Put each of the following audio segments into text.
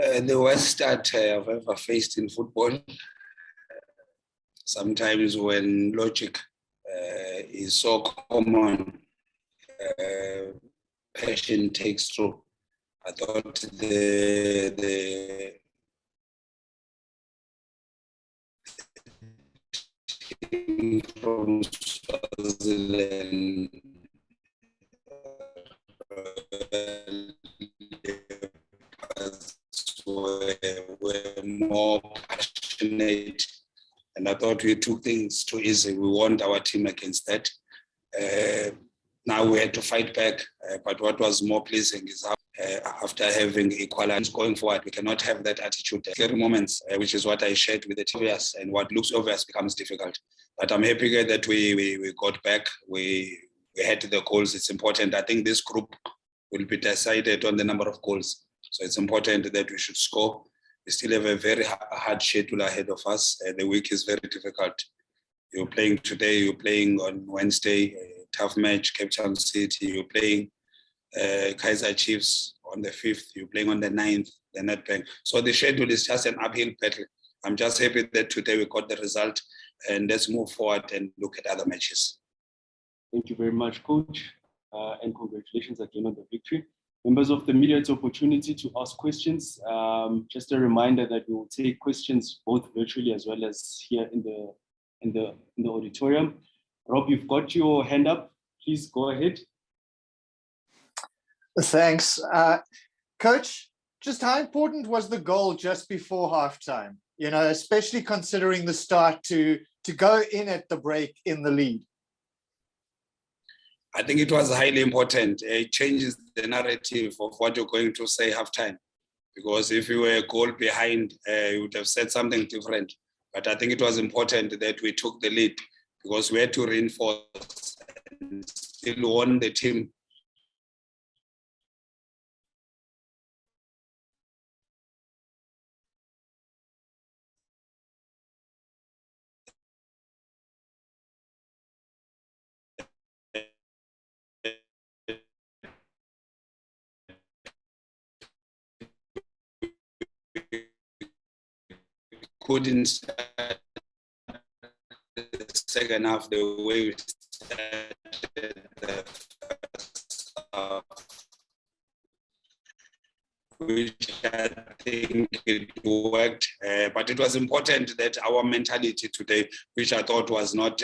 The worst start I've ever faced in football. Sometimes when logic is so common, passion takes through. I thought the team from Swaziland were more passionate, and I thought we took things too easy. We warned our team against that. Now we had to fight back, but what was more pleasing is how after having equalized going forward, we cannot have that attitude. Scary moments, which is what I shared with the team, and what looks obvious becomes difficult. But I'm happy that we got back. We had the goals. It's important. I think this group will be decided on the number of goals. So it's important that we should score. We still have a very hard schedule ahead of us. The week is very difficult. You're playing today, you're playing on Wednesday, a tough match, Cape Town City, you're playing Kaizer Chiefs on the 5th, you're playing on the 9th, the Nedbank. So the schedule is just an uphill battle. I'm just happy that today we got the result, and let's move forward and look at other matches. Thank you very much, Coach, and congratulations again on the victory. Members of the media, it's an opportunity to ask questions. Just a reminder that we will take questions both virtually as well as here in the auditorium. Rob, you've got your hand up. Please go ahead. Thanks. Coach, just how important was the goal just before halftime? You know, especially considering the start to go in at the break in the lead. I think it was highly important. It changes the narrative of what you're going to say halftime. Because if you were a goal behind, you would have said something different. But I think it was important that we took the lead because we had to reinforce and still won the team. Couldn't start the second half the way we started the first half, which I think it worked. But it was important that our mentality today, which I thought was not,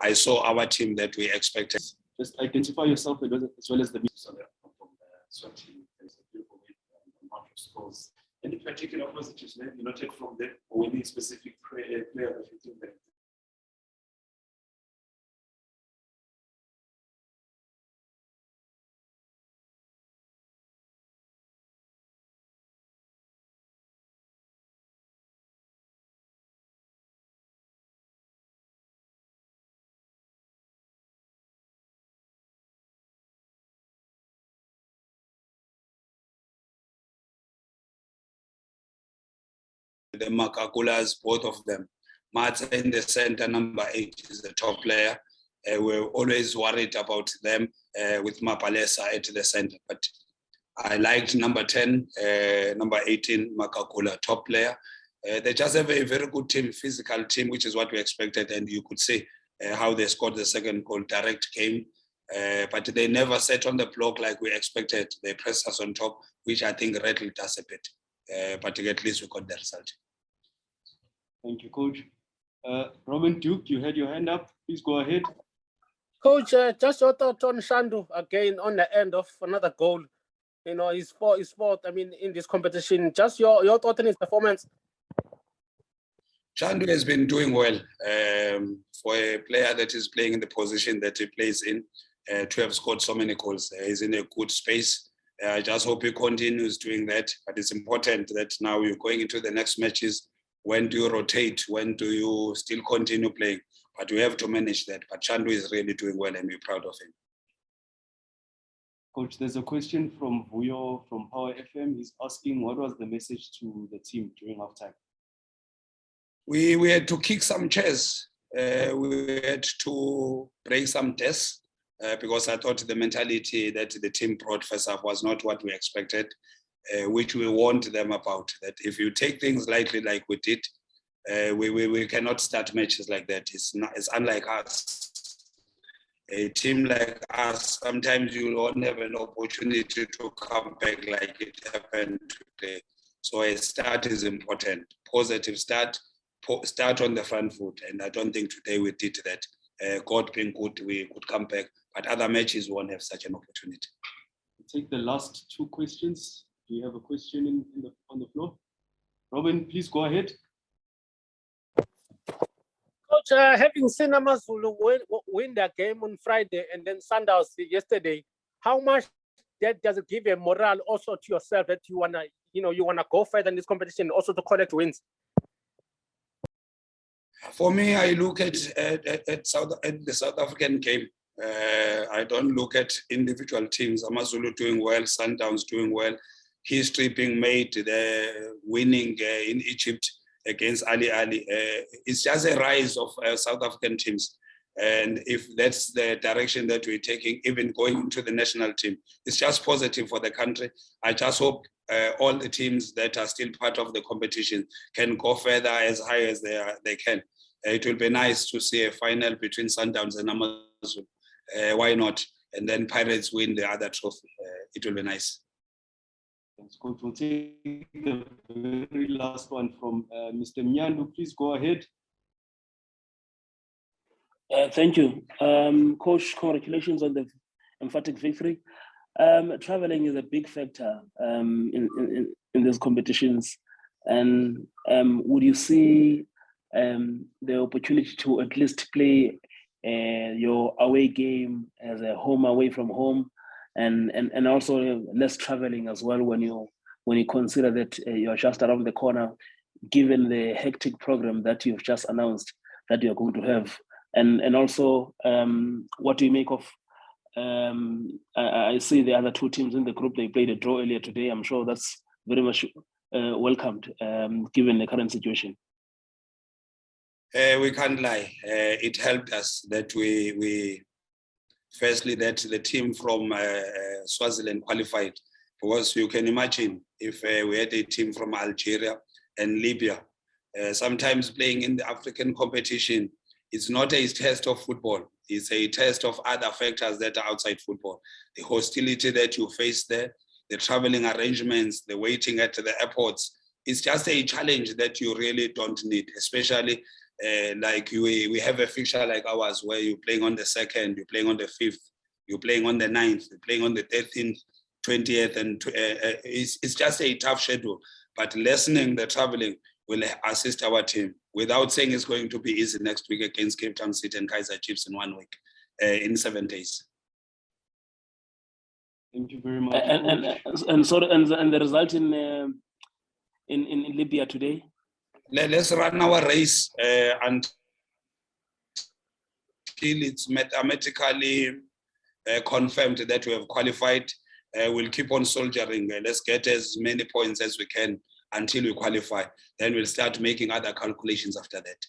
I saw our team that we expected. Just identify yourself as well as the media. So from the team, there's a beautiful amount of scores. Any particular positives maybe noted from them, or any specific player that you think that? The Makakulas, both of them. Mata in the center, number 8 is the top player. We're always worried about them with Mapalesa at the center. But I liked number 10, number 18, Makakula, top player. They just have a very good team, physical team, which is what we expected. And you could see how they scored the second goal, direct game. But they never sat on the block like we expected. They pressed us on top, which I think rattled us a bit. But at least we got the result. Thank you, Coach. Robin Duke, you had your hand up. Please go ahead. Coach, just your thought on Shandu again on the end of another goal. You know, his fault. I mean, in this competition, just your thought on his performance. Shandu has been doing well for a player that is playing in the position that he plays in. To have scored so many goals, he's in a good space. I just hope he continues doing that. But it's important that now you're going into the next matches. When do you rotate? When do you still continue playing? But we have to manage that. But Shandu is really doing well, and we're proud of him. Coach, there's a question from Vuyo from Power FM. He's asking, what was the message to the team during halftime? We had to kick some chairs. We had to break some desks because I thought the mentality that the team brought first half was not what we expected. which we warned them about, that if you take things lightly like we did, we cannot start matches like that. It's unlike us. A team like us, sometimes you won't have an opportunity to come back like it happened today. So a start is important. Positive start on the front foot. And I don't think today we did that. God being good, we could come back. But other matches won't have such an opportunity. We'll take the last two questions. Do you have a question on the floor? Robin, please go ahead. Coach, having seen Amazulu win their game on Friday and then Sundowns yesterday, how much that does it give a morale also to yourself that you wanna go further in this competition, also to collect wins? For me, I look at the South African game. I don't look at individual teams. Amazulu doing well, Sundowns doing well, history being made, the winning in Egypt against Ali. It's just a rise of South African teams. And if that's the direction that we're taking, even going into the national team, it's just positive for the country. I just hope all the teams that are still part of the competition can go further as high as they can. It will be nice to see a final between Sundowns and Amazon. Why not? And then Pirates win the other trophy. It will be nice. Thanks, Coach. We'll take the very last one from Mr. Mnyandu. Please go ahead. Thank you. Coach, congratulations on the emphatic victory. Traveling is a big factor in these competitions. And would you see the opportunity to at least play your away game as a home away from home, and also less traveling as well when you consider that you're just around the corner, given the hectic program that you've just announced that you're going to have, and also what do you make of? I see the other two teams in the group, they played a draw earlier today. I'm sure that's very much welcomed given the current situation. We can't lie. It helped us that we firstly that the team from Swaziland qualified, because you can imagine if we had a team from Algeria and Libya, sometimes playing in the African competition, it's not a test of football. It's a test of other factors that are outside football. The hostility that you face there, the traveling arrangements, the waiting at the airports. It's just a challenge that you really don't need, especially like we have a fixture like ours where you're playing on the 2nd, you're playing on the 5th, you're playing on the 9th, you're playing on the 13th, 20th, and it's just a tough schedule. But lessening the traveling will assist our team, without saying it's going to be easy next week against Cape Town City and Kaizer Chiefs in 1 week, in 7 days. Thank you very much. And the result in Libya today? Let's run our race until it's mathematically confirmed that we have qualified. We'll keep on soldiering. Let's get as many points as we can until we qualify. Then we'll start making other calculations after that.